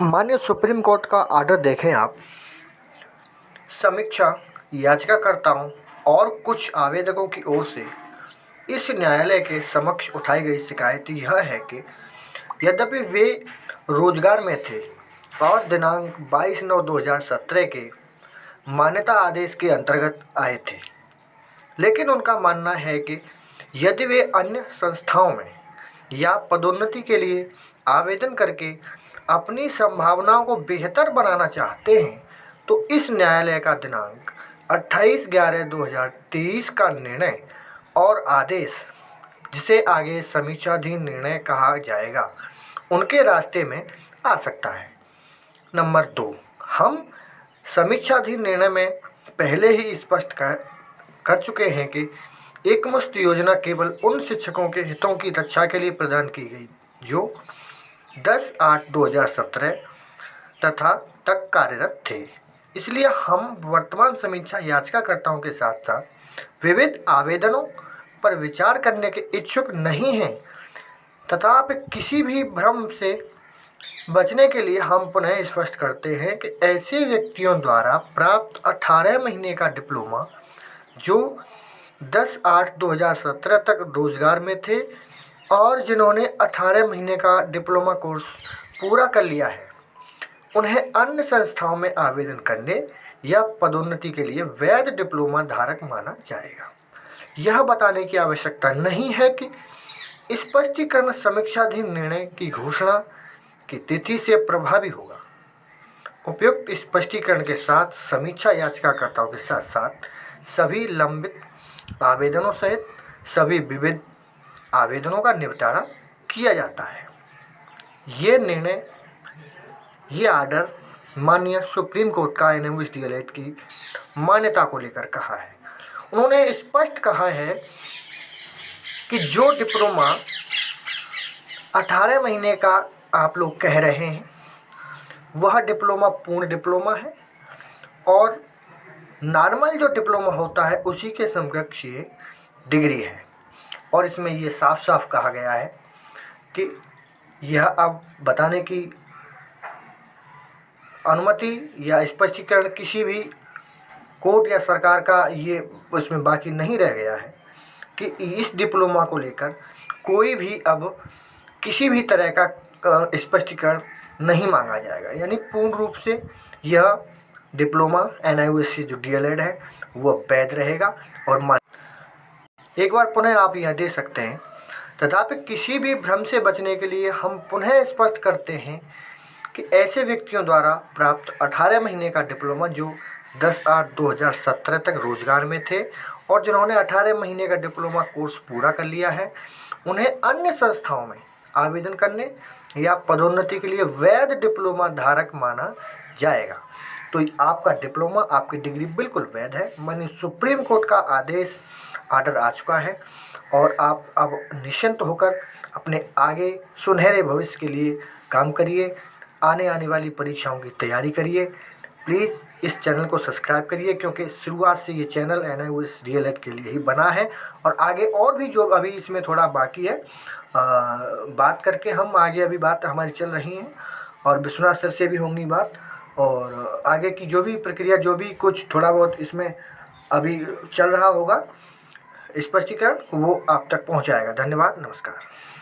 माननीय supreme court का order देखें आप। समीक्षा याचिकाकर्ताओं और कुछ आवेदकों की ओर से इस न्यायालय के समक्ष उठाई गई शिकायत यह है कि यद्यपि वे रोजगार में थे और दिनांक 22/9/2017 के मान्यता आदेश के अंतर्गत आए थे, लेकिन उनका मानना है कि यदि वे अन्य संस्थाओं में या पदोन्नति के लिए आवेदन करके अपनी संभावनाओं को बेहतर बनाना चाहते हैं, तो इस न्यायालय का दिनांक 28/11/2023 का निर्णय और आदेश, जिसे आगे समीक्षाधीन निर्णय कहा जाएगा, उनके रास्ते में आ सकता है। नंबर 2, हम समीक्षाधीन निर्णय में पहले ही स्पष्ट कर चुके हैं कि एकमुश्त योजना केवल उन शिक्षकों के हितों की रक्षा के लिए प्रदान की गई जो 10/8/2017 तथा तक कार्यरत थे। इसलिए हम वर्तमान समीक्षा याचिकाकर्ताओं के साथ साथ विविध आवेदनों पर विचार करने के इच्छुक नहीं हैं। तथापि किसी भी भ्रम से बचने के लिए हम पुनः स्पष्ट करते हैं कि ऐसे व्यक्तियों द्वारा प्राप्त 18 महीने का डिप्लोमा जो 10/8/2017 तक रोजगार में थे और जिन्होंने 18 महीने का डिप्लोमा कोर्स पूरा कर लिया है, उन्हें अन्य संस्थाओं में आवेदन करने या पदोन्नति के लिए वैध डिप्लोमा धारक माना जाएगा। यह बताने की आवश्यकता नहीं है कि स्पष्टीकरण समीक्षाधीन निर्णय की घोषणा की तिथि से प्रभावी होगा। उपयुक्त स्पष्टीकरण के साथ समीक्षा याचिकाकर्ताओं के साथ साथ सभी लंबित आवेदनों सहित सभी विविध आवेदनों का निपटारा किया जाता है। ये आर्डर माननीय सुप्रीम कोर्ट का NMOS DLED की मान्यता को लेकर कहा है। उन्होंने स्पष्ट कहा है कि जो डिप्लोमा 18 महीने का आप लोग कह रहे हैं, वह डिप्लोमा पूर्ण डिप्लोमा है और नॉर्मल जो डिप्लोमा होता है उसी के समकक्ष ये डिग्री है। और इसमें ये साफ साफ कहा गया है कि यह अब बताने की अनुमति या स्पष्टीकरण किसी भी कोर्ट या सरकार का ये उसमें बाकी नहीं रह गया है कि इस डिप्लोमा को लेकर कोई भी अब किसी भी तरह का स्पष्टीकरण नहीं मांगा जाएगा। यानी पूर्ण रूप से यह डिप्लोमा NIOS जो DLED है वह वैध रहेगा। और एक बार पुनः आप यह दे सकते हैं। तथापि किसी भी भ्रम से बचने के लिए हम पुनः स्पष्ट करते हैं कि ऐसे व्यक्तियों द्वारा प्राप्त 18 महीने का डिप्लोमा जो 10/8/2017 तक रोजगार में थे और जिन्होंने 18 महीने का डिप्लोमा कोर्स पूरा कर लिया है, उन्हें अन्य संस्थाओं में आवेदन करने या पदोन्नति के लिए वैध डिप्लोमा धारक माना जाएगा। तो आपका डिप्लोमा, आपकी डिग्री बिल्कुल वैध है। माननीय सुप्रीम कोर्ट का आर्डर आ चुका है और आप अब निश्चिंत होकर अपने आगे सुनहरे भविष्य के लिए काम करिए। आने वाली परीक्षाओं की तैयारी करिए। प्लीज़ इस चैनल को सब्सक्राइब करिए, क्योंकि शुरुआत से ये चैनल NIOS DLED के लिए ही बना है और आगे और भी जो अभी इसमें थोड़ा बाकी है बात करके हम आगे, अभी बात हमारी चल रही है और विश्वनाथ सर से भी होंगी बात, और आगे की जो भी प्रक्रिया, जो भी कुछ थोड़ा बहुत इसमें अभी चल रहा होगा स्पष्टीकरण, वो आप तक पहुंचाएगा। धन्यवाद, नमस्कार।